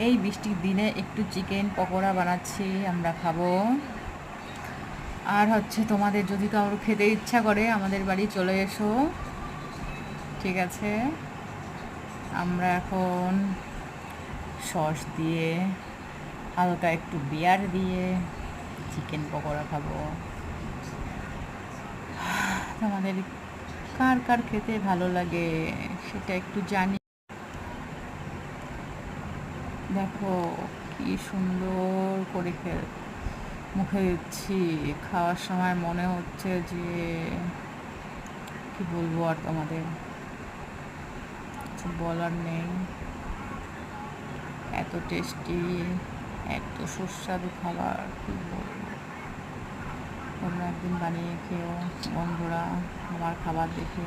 এই বৃষ্টির দিনে একটু চিকেন পকোড়া বানাচ্ছি, আমরা খাবো। আর হচ্ছে তোমাদের যদি কারোর খেতে ইচ্ছা করে আমাদের বাড়ি চলে এসো, ঠিক আছে? আমরা এখন সস দিয়ে, হালকা একটু বিয়ার দিয়ে চিকেন পকোড়া খাবো। তোমাদের কার কার খেতে ভালো লাগে সেটা একটু জানি। দেখো কি সুন্দর করে মুখে দিচ্ছি, খাওয়ার সময় মনে হচ্ছে যে কি বলবো, আর তোমাদের কিছু বলার নেই। এত টেস্টি, এত সুস্বাদু খাবার, কি বলবো। তোমরা একদিন বানিয়ে খেও বন্ধুরা, আমার খাবার দেখে।